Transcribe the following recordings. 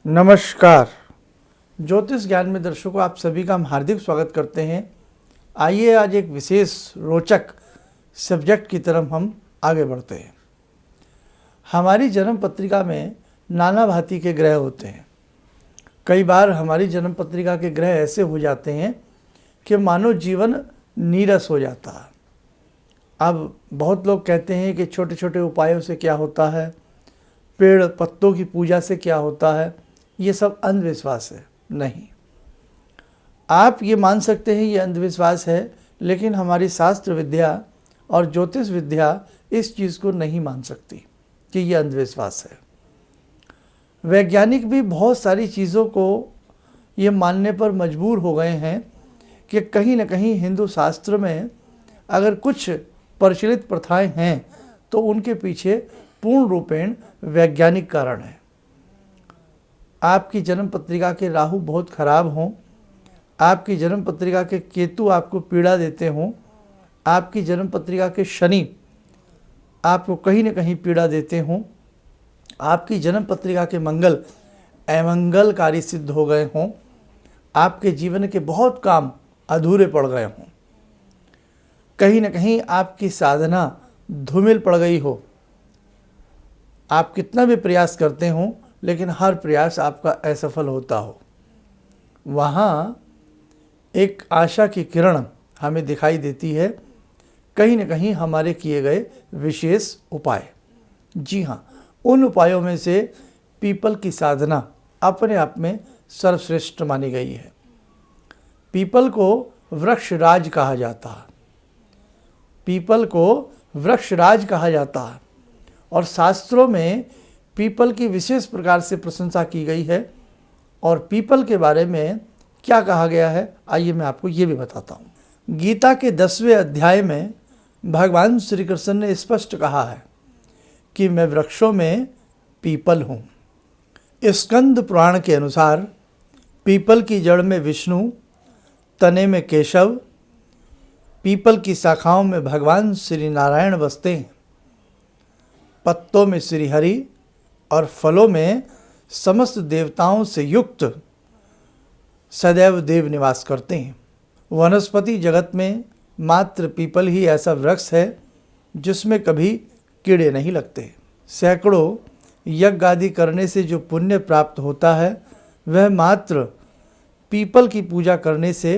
नमस्कार। ज्योतिष ज्ञान में दर्शकों आप सभी का हम हार्दिक स्वागत करते हैं। आइए आज एक विशेष रोचक सब्जेक्ट की तरफ हम आगे बढ़ते हैं। हमारी जन्म पत्रिका में नाना भांति के ग्रह होते हैं। कई बार हमारी जन्म पत्रिका के ग्रह ऐसे हो जाते हैं कि मानव जीवन नीरस हो जाता है। अब बहुत लोग कहते हैं कि छोटे छोटे उपायों से क्या होता है, पेड़ पत्तों की पूजा से क्या होता है, ये सब अंधविश्वास है। नहीं, आप ये मान सकते हैं ये अंधविश्वास है, लेकिन हमारी शास्त्र विद्या और ज्योतिष विद्या इस चीज़ को नहीं मान सकती कि ये अंधविश्वास है। वैज्ञानिक भी बहुत सारी चीज़ों को ये मानने पर मजबूर हो गए हैं कि कहीं न कहीं हिंदू शास्त्र में अगर कुछ प्रचलित प्रथाएं हैं तो उनके पीछे पूर्ण रूपेण वैज्ञानिक कारण है। आपकी जन्म पत्रिका के राहु बहुत खराब हों, आपकी जन्म पत्रिका के केतु आपको पीड़ा देते हों, आपकी जन्म पत्रिका के शनि आपको कहीं न कहीं पीड़ा देते हों, आपकी जन्म पत्रिका के मंगल अमंगलकारी सिद्ध हो गए हों, आपके जीवन के बहुत काम अधूरे पड़ गए हों, कहीं न कहीं आपकी साधना धूमिल पड़ गई हो, आप कितना भी प्रयास करते हों लेकिन हर प्रयास आपका असफल होता हो, वहाँ एक आशा की किरण हमें दिखाई देती है, कहीं न कहीं हमारे किए गए विशेष उपाय। जी हाँ, उन उपायों में से पीपल की साधना अपने आप में सर्वश्रेष्ठ मानी गई है। पीपल को वृक्षराज कहा जाता है, पीपल को वृक्षराज कहा जाता है और शास्त्रों में पीपल की विशेष प्रकार से प्रशंसा की गई है। और पीपल के बारे में क्या कहा गया है, आइए मैं आपको ये भी बताता हूँ। गीता के 10वें अध्याय में भगवान श्री कृष्ण ने स्पष्ट कहा है कि मैं वृक्षों में पीपल हूँ। स्कंद पुराण के अनुसार पीपल की जड़ में विष्णु, तने में केशव, पीपल की शाखाओं में भगवान श्री नारायण बसते हैं, पत्तों में श्री हरि और फलों में समस्त देवताओं से युक्त सदैव देव निवास करते हैं। वनस्पति जगत में मात्र पीपल ही ऐसा वृक्ष है जिसमें कभी कीड़े नहीं लगते। सैकड़ों यज्ञ आदि करने से जो पुण्य प्राप्त होता है वह मात्र पीपल की पूजा करने से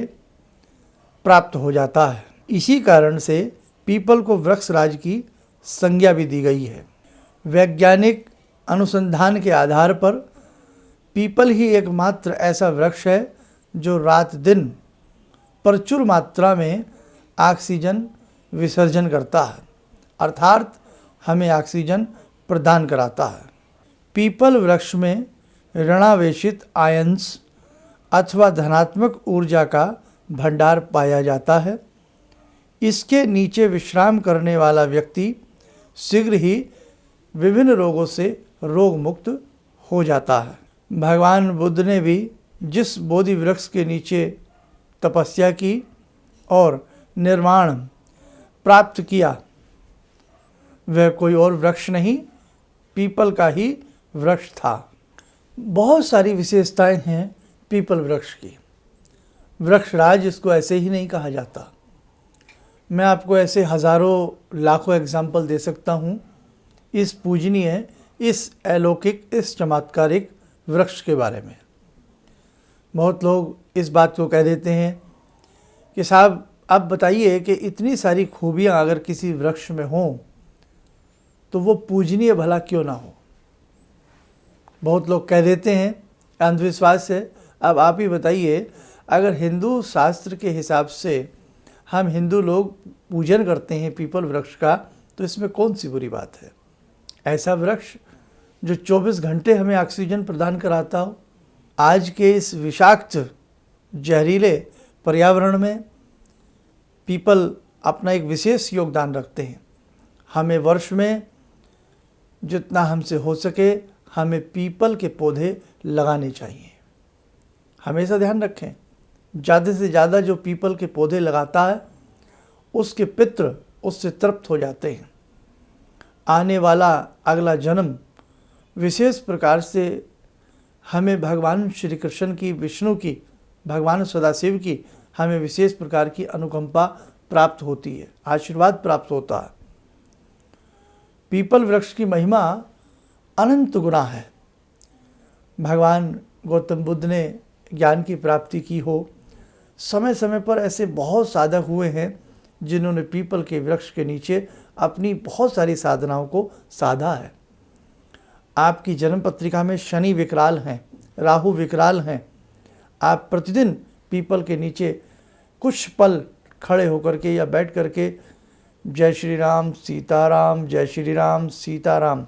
प्राप्त हो जाता है। इसी कारण से पीपल को वृक्षराज की संज्ञा भी दी गई है। वैज्ञानिक अनुसंधान के आधार पर पीपल ही एकमात्र ऐसा वृक्ष है जो रात दिन प्रचुर मात्रा में ऑक्सीजन विसर्जन करता है, अर्थात हमें ऑक्सीजन प्रदान कराता है। पीपल वृक्ष में ऋणावेशित आयंस अथवा धनात्मक ऊर्जा का भंडार पाया जाता है। इसके नीचे विश्राम करने वाला व्यक्ति शीघ्र ही विभिन्न रोगों से रोग मुक्त हो जाता है। भगवान बुद्ध ने भी जिस बोधि वृक्ष के नीचे तपस्या की और निर्वाण प्राप्त किया वह कोई और वृक्ष नहीं, पीपल का ही वृक्ष था। बहुत सारी विशेषताएं हैं पीपल वृक्ष की। वृक्षराज इसको ऐसे ही नहीं कहा जाता। मैं आपको ऐसे हज़ारों लाखों एग्जाम्पल दे सकता हूँ इस पूजनीय, इस अलौकिक, इस चमत्कारिक वृक्ष के बारे में। बहुत लोग इस बात को कह देते हैं कि साहब आप बताइए कि इतनी सारी खूबियाँ अगर किसी वृक्ष में हों तो वो पूजनीय भला क्यों ना हो। बहुत लोग कह देते हैं अंधविश्वास है। अब आप ही बताइए, अगर हिंदू शास्त्र के हिसाब से हम हिंदू लोग पूजन करते हैं पीपल वृक्ष का, तो इसमें कौन सी बुरी बात है। ऐसा वृक्ष जो 24 घंटे हमें ऑक्सीजन प्रदान कराता हो। आज के इस विषाक्त जहरीले पर्यावरण में पीपल अपना एक विशेष योगदान रखते हैं। हमें वर्ष में जितना हमसे हो सके हमें पीपल के पौधे लगाने चाहिए। हमेशा ध्यान रखें, ज़्यादा से ज़्यादा जो पीपल के पौधे लगाता है उसके पितृ उससे तृप्त हो जाते हैं। आने वाला अगला जन्म विशेष प्रकार से हमें भगवान श्री कृष्ण की, विष्णु की, भगवान सदाशिव की हमें विशेष प्रकार की अनुकंपा प्राप्त होती है, आशीर्वाद प्राप्त होता है। पीपल वृक्ष की महिमा अनंत गुना है। भगवान गौतम बुद्ध ने ज्ञान की प्राप्ति की हो, समय समय पर ऐसे बहुत साधक हुए हैं जिन्होंने पीपल के वृक्ष के नीचे अपनी बहुत सारी साधनाओं को साधा है। आपकी जन्म पत्रिका में शनि विकराल हैं, राहु विकराल हैं, आप प्रतिदिन पीपल के नीचे कुछ पल खड़े होकर के या बैठ करके जय श्री राम सीताराम, जय श्री राम सीताराम,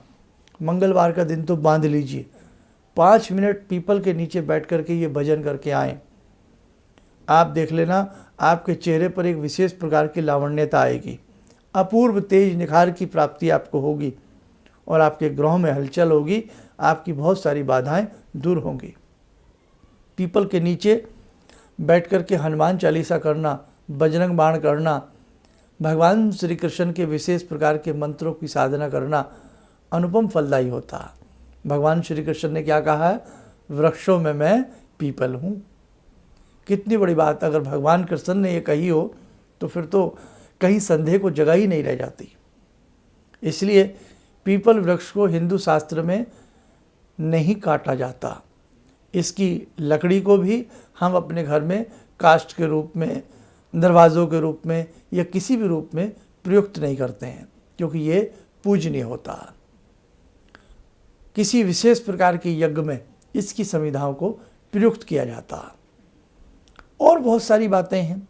मंगलवार का दिन तो बांध लीजिए, 5 मिनट पीपल के नीचे बैठ करके ये भजन करके आएँ। आप देख लेना, आपके चेहरे पर एक विशेष प्रकार की लावण्यता आएगी, अपूर्व तेज निखार की प्राप्ति आपको होगी और आपके ग्रहों में हलचल होगी, आपकी बहुत सारी बाधाएं दूर होंगी। पीपल के नीचे बैठ कर के हनुमान चालीसा करना, बजरंग बाण करना, भगवान श्री कृष्ण के विशेष प्रकार के मंत्रों की साधना करना अनुपम फलदायी होता है। भगवान श्री कृष्ण ने क्या कहा है? वृक्षों में मैं पीपल हूँ। कितनी बड़ी बात, अगर भगवान कृष्ण ने ये कही हो तो फिर तो कहीं संदेह को जगह ही नहीं रह जाती। इसलिए पीपल वृक्ष को हिंदू शास्त्र में नहीं काटा जाता। इसकी लकड़ी को भी हम अपने घर में काष्ठ के रूप में, दरवाज़ों के रूप में या किसी भी रूप में प्रयुक्त नहीं करते हैं, क्योंकि ये पूजनीय होता है। किसी विशेष प्रकार के यज्ञ में इसकी संविधाओं को प्रयुक्त किया जाता है। और बहुत सारी बातें हैं।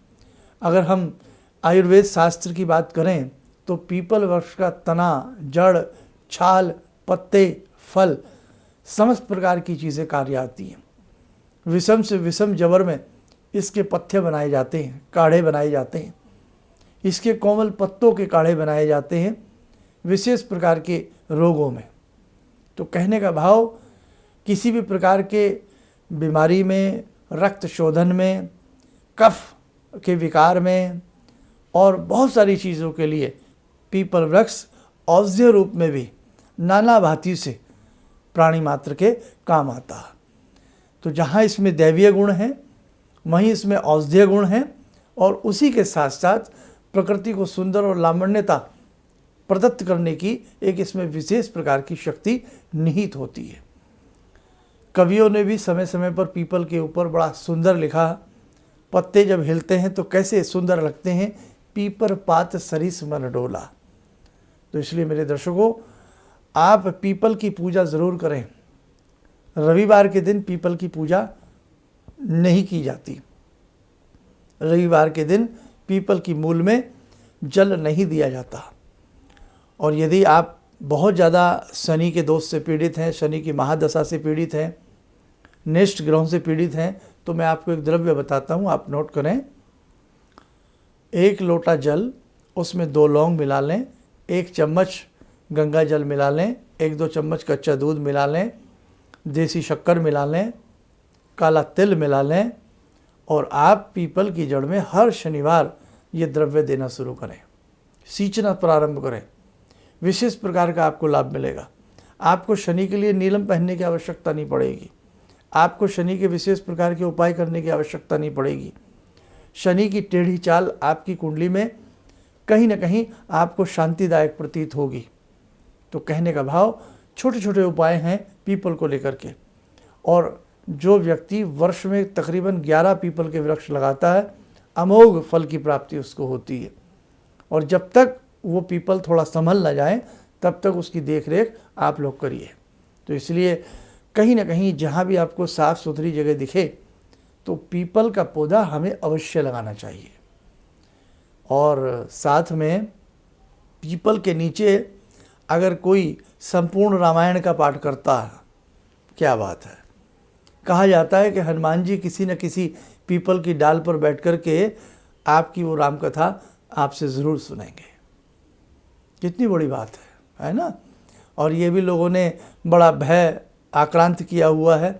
अगर हम आयुर्वेद शास्त्र की बात करें तो पीपल वृक्ष का तना, जड़, छाल, पत्ते, फल, समस्त प्रकार की चीज़ें कार्य आती हैं। विषम से विषम जवर में इसके पत्ते बनाए जाते हैं, काढ़े बनाए जाते हैं। इसके कोमल पत्तों के काढ़े बनाए जाते हैं विशेष प्रकार के रोगों में। तो कहने का भाव, किसी भी प्रकार के बीमारी में, रक्त शोधन में, कफ के विकार में और बहुत सारी चीज़ों के लिए पीपल वृक्ष औषधीय रूप में भी नाना भांति से प्राणी मात्र के काम आता है। तो जहाँ इसमें दैवीय गुण हैं वहीं इसमें औषधीय गुण हैं और उसी के साथ साथ प्रकृति को सुंदर और लावण्यता प्रदत्त करने की एक इसमें विशेष प्रकार की शक्ति निहित होती है। कवियों ने भी समय समय पर पीपल के ऊपर बड़ा सुंदर लिखा। पत्ते जब हिलते हैं तो कैसे सुंदर लगते हैं, पीपर पात सरिस मन डोला। तो इसलिए मेरे दर्शकों, आप पीपल की पूजा ज़रूर करें। रविवार के दिन पीपल की पूजा नहीं की जाती। रविवार के दिन पीपल की मूल में जल नहीं दिया जाता। और यदि आप बहुत ज़्यादा शनि के दोष से पीड़ित हैं, शनि की महादशा से पीड़ित हैं, नेष्ट ग्रहों से पीड़ित हैं, तो मैं आपको एक द्रव्य बताता हूँ, आप नोट करें। 1 लोटा जल, उसमें 2 लौंग मिला लें, 1 चम्मच गंगा जल मिला लें, 1-2 चम्मच कच्चा दूध मिला लें, देसी शक्कर मिला लें, काला तिल मिला लें और आप पीपल की जड़ में हर शनिवार ये द्रव्य देना शुरू करें, सींचना प्रारंभ करें। विशेष प्रकार का आपको लाभ मिलेगा। आपको शनि के लिए नीलम पहनने की आवश्यकता नहीं पड़ेगी। आपको शनि के विशेष प्रकार के उपाय करने की आवश्यकता नहीं पड़ेगी। शनि की टेढ़ी चाल आपकी कुंडली में कहीं ना कहीं आपको शांतिदायक प्रतीत होगी। तो कहने का भाव, छोटे छोटे उपाय हैं पीपल को लेकर के। और जो व्यक्ति वर्ष में तकरीबन 11 पीपल के वृक्ष लगाता है, अमोघ फल की प्राप्ति उसको होती है। और जब तक वो पीपल थोड़ा संभल न जाए तब तक उसकी देख रेख आप लोग करिए। तो इसलिए कहीं ना कहीं जहाँ भी आपको साफ़ सुथरी जगह दिखे तो पीपल का पौधा हमें अवश्य लगाना चाहिए। और साथ में पीपल के नीचे अगर कोई संपूर्ण रामायण का पाठ करता है, क्या बात है। कहा जाता है कि हनुमान जी किसी न किसी पीपल की डाल पर बैठ कर के आपकी वो राम कथा आपसे ज़रूर सुनेंगे। कितनी बड़ी बात है ना। और ये भी लोगों ने बड़ा भय आक्रांत किया हुआ है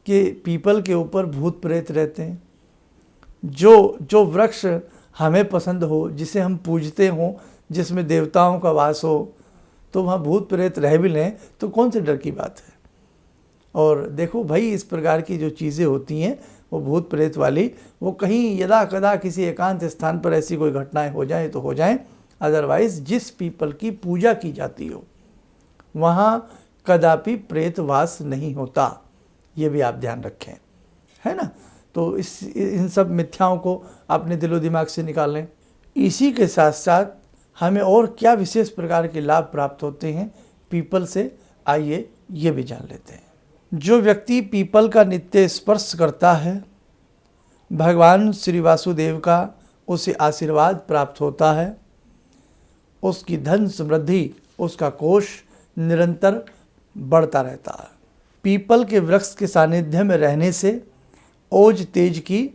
कि पीपल के ऊपर भूत प्रेत रहते हैं। जो वृक्ष हमें पसंद हो, जिसे हम पूजते हों, जिसमें देवताओं का वास हो, तो वहाँ भूत प्रेत रह भी लें तो कौन से डर की बात है। और देखो भाई, इस प्रकार की जो चीज़ें होती हैं वो भूत प्रेत वाली, वो कहीं यदा कदा किसी एकांत स्थान पर ऐसी कोई घटनाएं हो जाएं तो हो जाएं, अदरवाइज जिस पीपल की पूजा की जाती हो वहाँ कदापि प्रेत वास नहीं होता, ये भी आप ध्यान रखें, है ना। तो इन सब मिथ्याओं को अपने दिलो दिमाग से निकाल लें। इसी के साथ साथ हमें और क्या विशेष प्रकार के लाभ प्राप्त होते हैं पीपल से, आइए ये भी जान लेते हैं। जो व्यक्ति पीपल का नित्य स्पर्श करता है, भगवान श्री वासुदेव का उसे आशीर्वाद प्राप्त होता है, उसकी धन समृद्धि, उसका कोष निरंतर बढ़ता रहता है। पीपल के वृक्ष के सानिध्य में रहने से ओज तेज की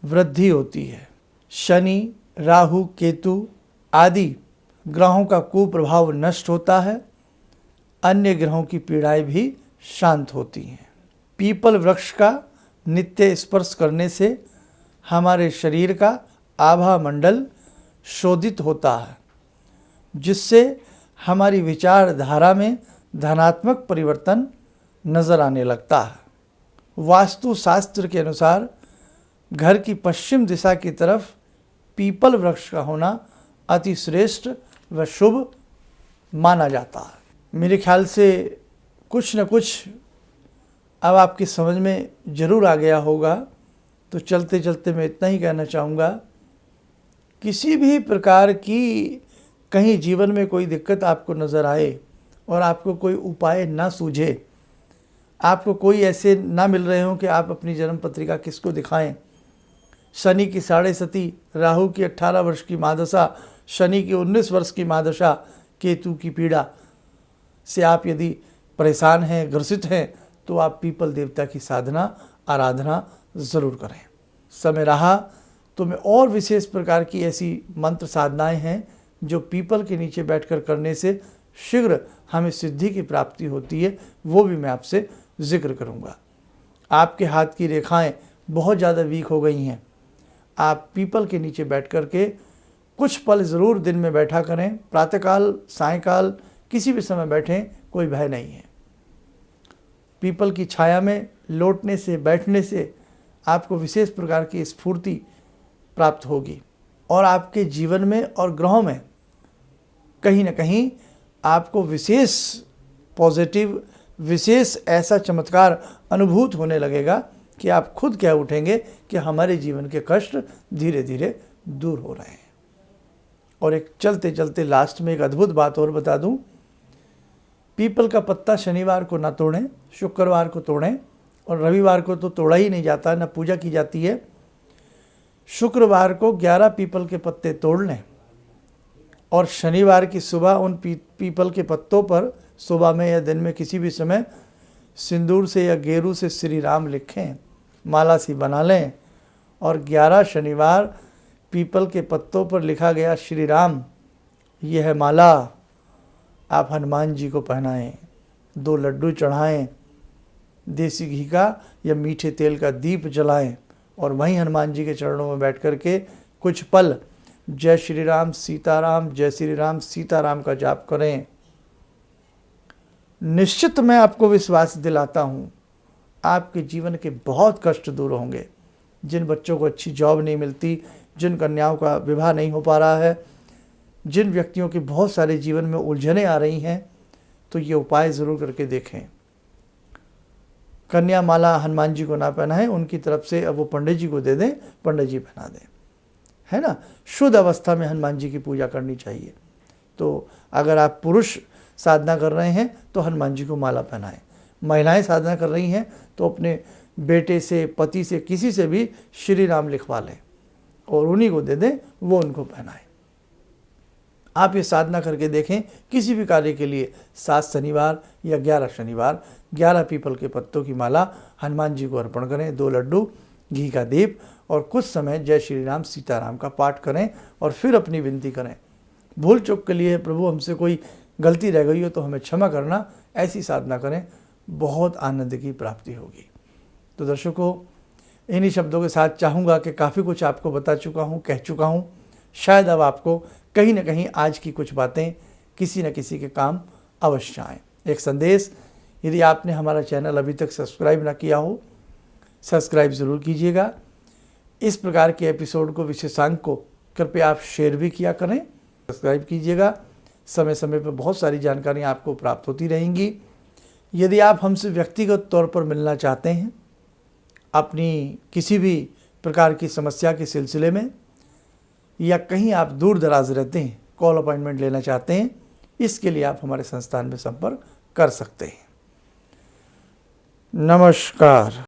वृद्धि होती है। शनि, राहु, केतु आदि ग्रहों का कुप्रभाव नष्ट होता है, अन्य ग्रहों की पीड़ाएं भी शांत होती हैं। पीपल वृक्ष का नित्य स्पर्श करने से हमारे शरीर का आभा मंडल शोधित होता है, जिससे हमारी विचारधारा में धनात्मक परिवर्तन नजर आने लगता है। वास्तु शास्त्र के अनुसार घर की पश्चिम दिशा की तरफ पीपल वृक्ष का होना अति श्रेष्ठ व शुभ माना जाता है। मेरे ख्याल से कुछ न कुछ अब आपकी समझ में ज़रूर आ गया होगा। तो चलते चलते मैं इतना ही कहना चाहूँगा, किसी भी प्रकार की कहीं जीवन में कोई दिक्कत आपको नज़र आए और आपको कोई उपाय ना सूझे, आपको कोई ऐसे ना मिल रहे हों कि आप अपनी जन्म पत्रिका किसको दिखाएं, शनि की 7.5, राहु की 18 वर्ष की महादशा, शनि की 19 वर्ष की महादशा, केतु की पीड़ा से आप यदि परेशान हैं, ग्रसित हैं, तो आप पीपल देवता की साधना आराधना ज़रूर करें। समय रहा तो मैं और विशेष प्रकार की ऐसी मंत्र साधनाएं हैं जो पीपल के नीचे बैठकर करने से शीघ्र हमें सिद्धि की प्राप्ति होती है, वो भी मैं आपसे जिक्र करूंगा। आपके हाथ की रेखाएं बहुत ज़्यादा वीक हो गई हैं, आप पीपल के नीचे बैठ कर के कुछ पल ज़रूर दिन में बैठा करें, प्रातःकाल, सायंकाल, किसी भी समय बैठें, कोई भय नहीं है। पीपल की छाया में लौटने से, बैठने से आपको विशेष प्रकार की स्फूर्ति प्राप्त होगी और आपके जीवन में और ग्रहों में कहीं न कहीं आपको विशेष पॉजिटिव, विशेष ऐसा चमत्कार अनुभूत होने लगेगा कि आप खुद कह उठेंगे कि हमारे जीवन के कष्ट धीरे धीरे दूर हो रहे हैं। और एक चलते चलते लास्ट में एक अद्भुत बात और बता दूं, पीपल का पत्ता शनिवार को ना तोड़ें, शुक्रवार को तोड़ें, और रविवार को तो तोड़ा ही नहीं जाता, ना पूजा की जाती है। शुक्रवार को 11 पीपल के पत्ते तोड़ लें और शनिवार की सुबह उन पीपल के पत्तों पर सुबह में या दिन में किसी भी समय सिंदूर से या गेरू से श्री राम लिखें, माला सी बना लें और 11 शनिवार पीपल के पत्तों पर लिखा गया श्री राम, यह है माला, आप हनुमान जी को पहनाएं, 2 लड्डू चढ़ाएं, देसी घी का या मीठे तेल का दीप जलाएं और वहीं हनुमान जी के चरणों में बैठ कर के कुछ पल जय श्री राम सीताराम, जय श्री राम सीताराम का जाप करें। निश्चित मैं आपको विश्वास दिलाता हूँ, आपके जीवन के बहुत कष्ट दूर होंगे। जिन बच्चों को अच्छी जॉब नहीं मिलती, जिन कन्याओं का विवाह नहीं हो पा रहा है, जिन व्यक्तियों के बहुत सारे जीवन में उलझनें आ रही हैं, तो ये उपाय ज़रूर करके देखें। कन्या माला हनुमान जी को ना पहनाएं, उनकी तरफ से अब वो पंडित जी को दे दें, पंडित जी पहना दें, है ना। शुद्ध अवस्था में हनुमान जी की पूजा करनी चाहिए। तो अगर आप पुरुष साधना कर रहे हैं तो हनुमान जी को माला पहनाएं, महिलाएं साधना कर रही हैं तो अपने बेटे से, पति से, किसी से भी श्री राम लिखवा लें और उन्हीं को दे दें, वो उनको पहनाएं। आप ये साधना करके देखें, किसी भी कार्य के लिए 7 शनिवार या 11 शनिवार 11 पीपल के पत्तों की माला हनुमान जी को अर्पण करें, 2 लड्डू, घी का दीप और कुछ समय जय श्री राम सीताराम का पाठ करें और फिर अपनी विनती करें। भूल चूक के लिए प्रभु हमसे कोई गलती रह गई हो तो हमें क्षमा करना, ऐसी साधना करें, बहुत आनंद की प्राप्ति होगी। तो दर्शकों, इन्हीं शब्दों के साथ चाहूँगा कि काफ़ी कुछ आपको बता चुका हूँ, कह चुका हूँ। शायद अब आपको कहीं ना कहीं आज की कुछ बातें किसी न किसी के काम अवश्य आएँ। एक संदेश यदि आपने हमारा चैनल अभी तक सब्सक्राइब ना किया हो, सब्सक्राइब ज़रूर कीजिएगा। इस प्रकार के एपिसोड को, विशेषांक को कृपया आप शेयर भी किया करें, सब्सक्राइब कीजिएगा। समय समय पर बहुत सारी जानकारियाँ आपको प्राप्त होती रहेंगी। यदि आप हमसे व्यक्तिगत तौर पर मिलना चाहते हैं, अपनी किसी भी प्रकार की समस्या के सिलसिले में, या कहीं आप दूर दराज रहते हैं, कॉल अपॉइंटमेंट लेना चाहते हैं, इसके लिए आप हमारे संस्थान में संपर्क कर सकते हैं। नमस्कार।